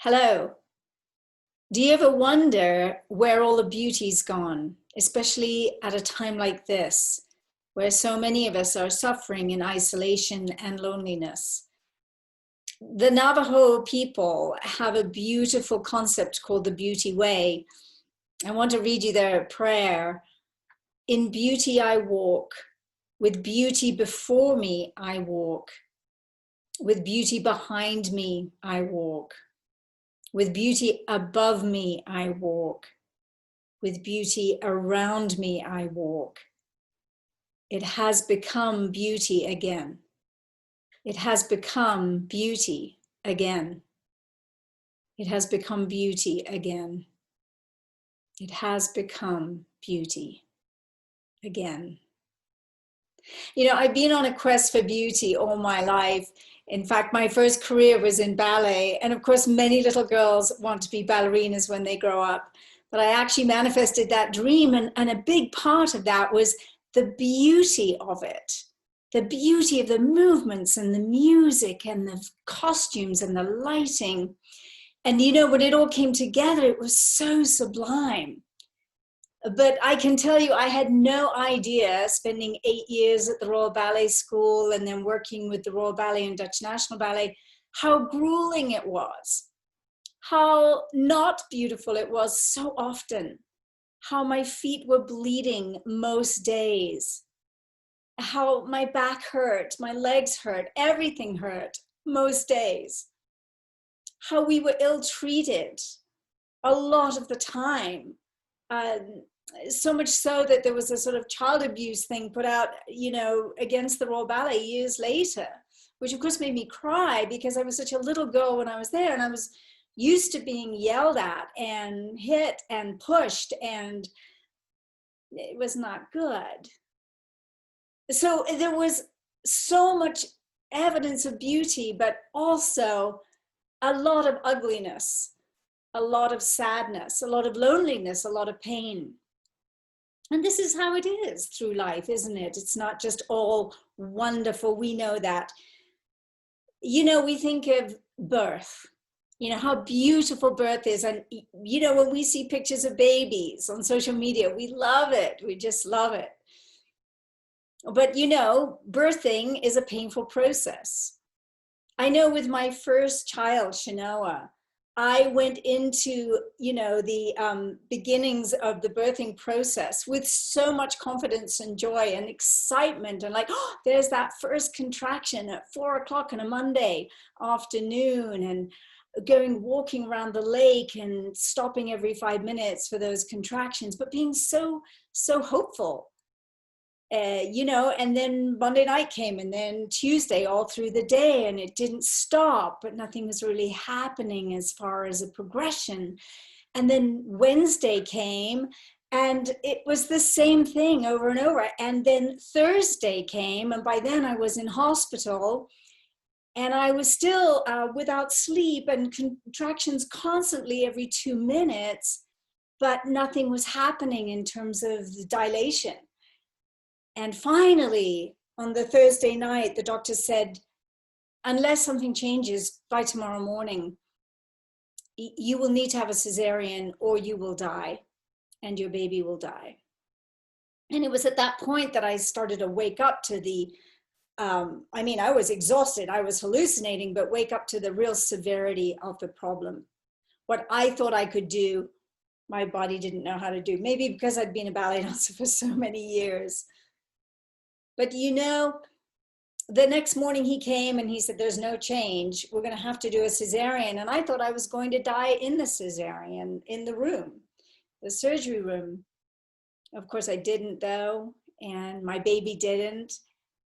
Hello. Do you ever wonder where all the beauty's gone, especially at a time like this, where so many of us are suffering in isolation and loneliness? The Navajo people have a beautiful concept called the Beauty Way. I want to read you their prayer. In beauty I walk, with beauty before me I walk, with beauty behind me I walk. With beauty above me, I walk. With beauty around me, I walk. It has become beauty again. It has become beauty again. It has become beauty again. It has become beauty again. You know, I've been on a quest for beauty all my life. In fact, my first career was in ballet. And of course, many little girls want to be ballerinas when they grow up. But I actually manifested that dream. And a big part of that was the beauty of it. The beauty of the movements and the music and the costumes and the lighting. And you know, when it all came together, it was so sublime. But I can tell you, I had no idea, spending 8 years at the Royal Ballet School and then working with the Royal Ballet and Dutch National Ballet, how grueling it was, how not beautiful it was so often, how my feet were bleeding most days, how my back hurt, my legs hurt, everything hurt most days, how we were ill-treated a lot of the time. So much so that there was a sort of child abuse thing put out, you know, against the Royal Ballet years later, which of course made me cry because I was such a little girl when I was there and I was used to being yelled at and hit and pushed, and it was not good. So there was so much evidence of beauty, but also a lot of ugliness, a lot of sadness, a lot of loneliness, a lot of pain. And this is how it is through life, isn't it? It's not just all wonderful. We know that. You know, we think of birth, you know, how beautiful birth is. And, you know, when we see pictures of babies on social media, we love it. We just love it. But, you know, birthing is a painful process. I know with my first child, Shanoa, I went into, you know, the beginnings of the birthing process with so much confidence and joy and excitement, and like, oh, there's that first contraction at 4 o'clock on a Monday afternoon, and going walking around the lake and stopping every 5 minutes for those contractions, but being so hopeful. You know, and then Monday night came, and then Tuesday all through the day, and it didn't stop, but nothing was really happening as far as a progression. And then Wednesday came, and it was the same thing over and over. And then Thursday came, and by then I was in hospital, and I was still without sleep and contractions constantly every 2 minutes, but nothing was happening in terms of the dilation. And finally, on the Thursday night, the doctor said, unless something changes by tomorrow morning, you will need to have a cesarean or you will die and your baby will die. And it was at that point that I started to wake up to the, I mean, I was exhausted, I was hallucinating, but wake up to the real severity of the problem. What I thought I could do, my body didn't know how to do, maybe because I'd been a ballet dancer for so many years. But you know, the next morning he came and he said, there's no change. We're going to have to do a cesarean. And I thought I was going to die in the cesarean, in the room, the surgery room. Of course, I didn't though, and my baby didn't.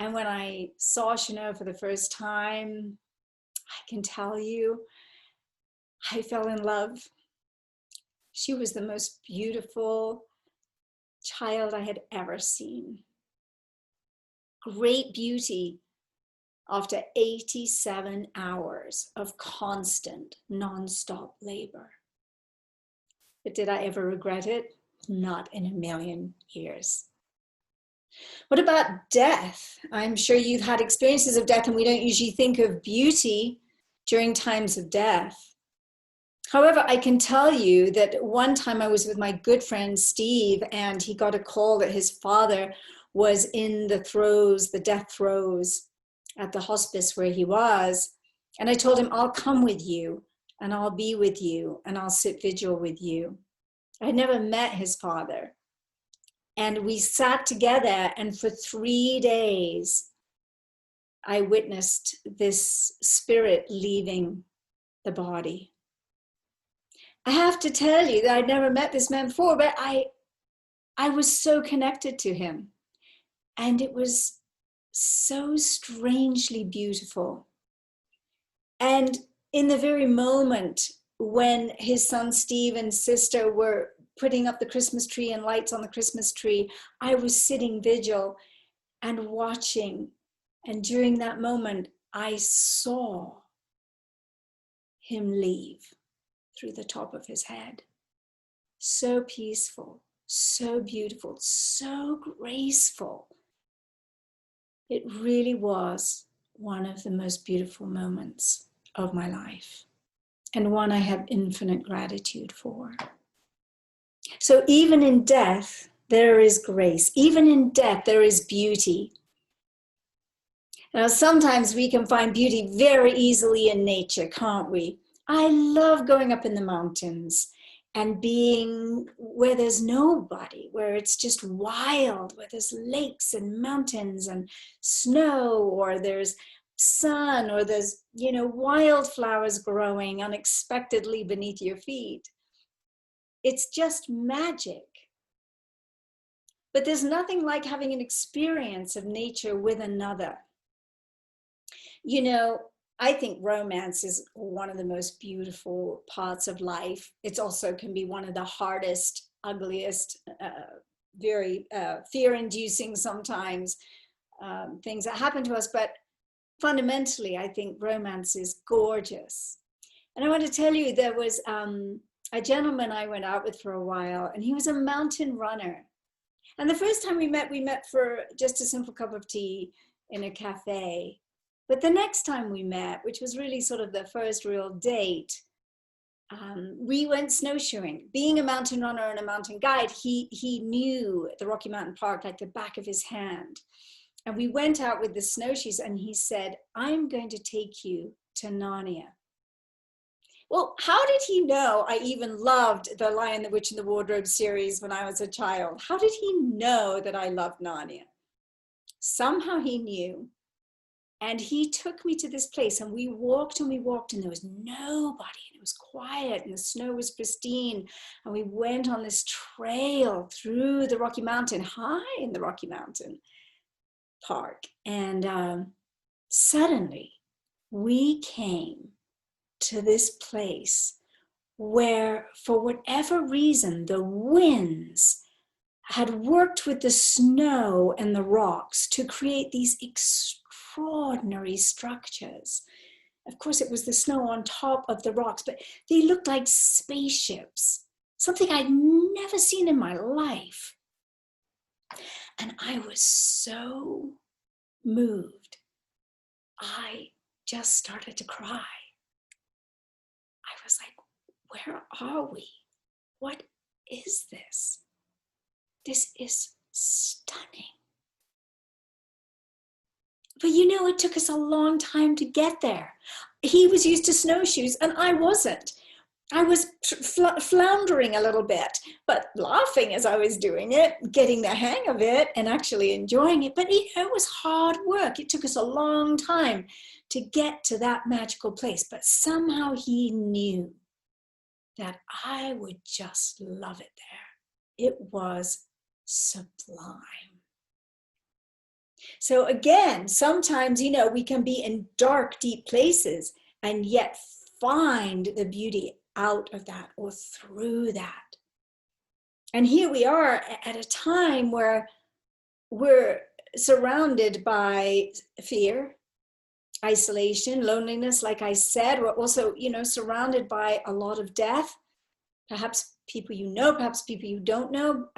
And when I saw Shano for the first time, I can tell you, I fell in love. She was the most beautiful child I had ever seen. Great beauty after 87 hours of constant, nonstop labor. But did I ever regret it? Not in a million years. What about death? I'm sure you've had experiences of death, and we don't usually think of beauty during times of death. However, I can tell you that one time I was with my good friend Steve, and he got a call that his father was in the throes, the death throes at the hospice where he was. And I told him, I'll come with you and I'll be with you and I'll sit vigil with you. I never met his father. And we sat together, and for 3 days, I witnessed this spirit leaving the body. I have to tell you that I'd never met this man before, but I was so connected to him. And it was so strangely beautiful. And in the very moment when his son Steve and sister were putting up the Christmas tree and lights on the Christmas tree, I was sitting vigil and watching. And during that moment, I saw him leave through the top of his head. So peaceful, so beautiful, so graceful. It really was one of the most beautiful moments of my life, and one I have infinite gratitude for. So even in death, there is grace. Even in death, there is beauty. Now, sometimes we can find beauty very easily in nature, can't we? I love going up in the mountains and being where there's nobody, where it's just wild, where there's lakes and mountains and snow, or there's sun, or there's, wildflowers growing unexpectedly beneath your feet. It's just magic. But there's nothing like having an experience of nature with another. I think romance is one of the most beautiful parts of life. It also can be one of the hardest, ugliest, very fear-inducing sometimes things that happen to us. But fundamentally, I think romance is gorgeous. And I want to tell you, there was a gentleman I went out with for a while, and he was a mountain runner. And the first time we met for just a simple cup of tea in a cafe. But the next time we met, which was really sort of the first real date, we went snowshoeing. Being a mountain runner and a mountain guide, he knew the Rocky Mountain Park like the back of his hand. And we went out with the snowshoes, and he said, I'm going to take you to Narnia. Well, how did he know I even loved the Lion, the Witch, and the Wardrobe series when I was a child? How did he know that I loved Narnia? Somehow he knew. And he took me to this place, and we walked and we walked, and there was nobody, and it was quiet, and the snow was pristine. And we went on this trail through the Rocky Mountain, high in the Rocky Mountain Park. And suddenly we came to this place where, for whatever reason, the winds had worked with the snow and the rocks to create these extraordinary structures. Of course, it was the snow on top of the rocks, but they looked like spaceships, something I'd never seen in my life. And I was so moved, I just started to cry. I was like, where are we? What is this? This is stunning. But it took us a long time to get there. He was used to snowshoes and I wasn't. I was floundering a little bit, but laughing as I was doing it, getting the hang of it and actually enjoying it. But it was hard work. It took us a long time to get to that magical place. But somehow he knew that I would just love it there. It was sublime. So again, sometimes, we can be in dark, deep places and yet find the beauty out of that or through that. And here we are at a time where we're surrounded by fear, isolation, loneliness, like I said. We're also, surrounded by a lot of death, perhaps people you know, perhaps people you don't know,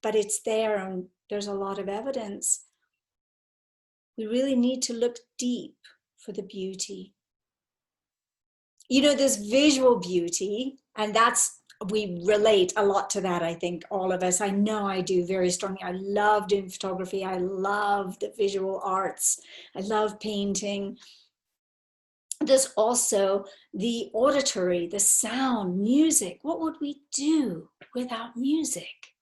but it's there and there's a lot of evidence. We really need to look deep for the beauty. You know, there's visual beauty, and we relate a lot to that, I think, all of us. I know I do very strongly. I love doing photography. I love the visual arts. I love painting. There's also the auditory, the sound, music. What would we do without music?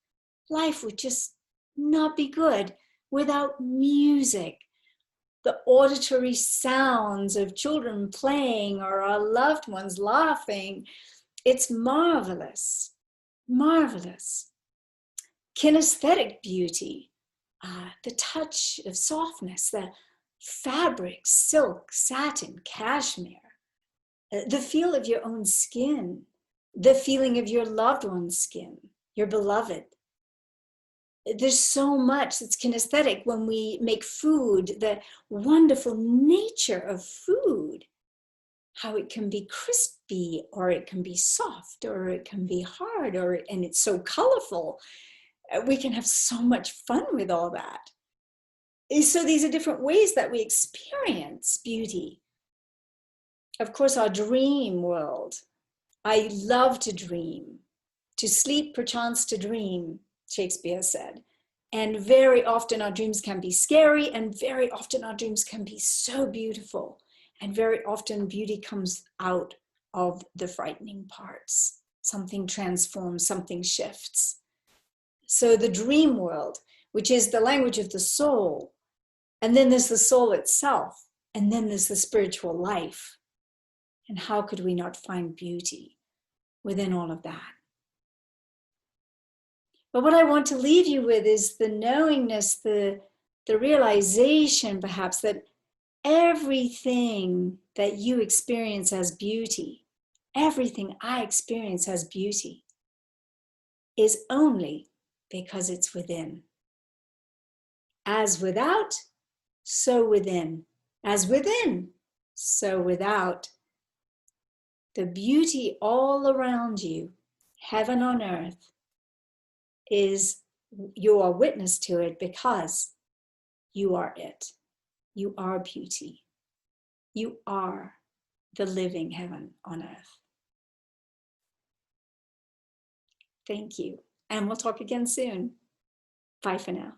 Life would just not be good without music. The auditory sounds of children playing or our loved ones laughing, it's marvelous, marvelous. Kinesthetic beauty, the touch of softness, the fabric, silk, satin, cashmere, the feel of your own skin, the feeling of your loved one's skin, your beloved. There's so much that's kinesthetic when we make food, the wonderful nature of food, how it can be crispy or it can be soft or it can be hard and it's so colorful. We can have so much fun with all that. So these are different ways that we experience beauty. Of course, our dream world. I love to dream. To sleep, perchance to dream, Shakespeare said. And very often our dreams can be scary, and very often our dreams can be so beautiful. And very often beauty comes out of the frightening parts. Something transforms, something shifts. So the dream world, which is the language of the soul, and then there's the soul itself, and then there's the spiritual life. And how could we not find beauty within all of that? But what I want to leave you with is the knowingness, the realization perhaps that everything that you experience as beauty, everything I experience as beauty, is only because it's within. As without, so within. As within, so without. The beauty all around you, heaven on earth, is you are witness to it because you are it. You are beauty. You are the living heaven on earth. Thank you. And we'll talk again soon. Bye for now.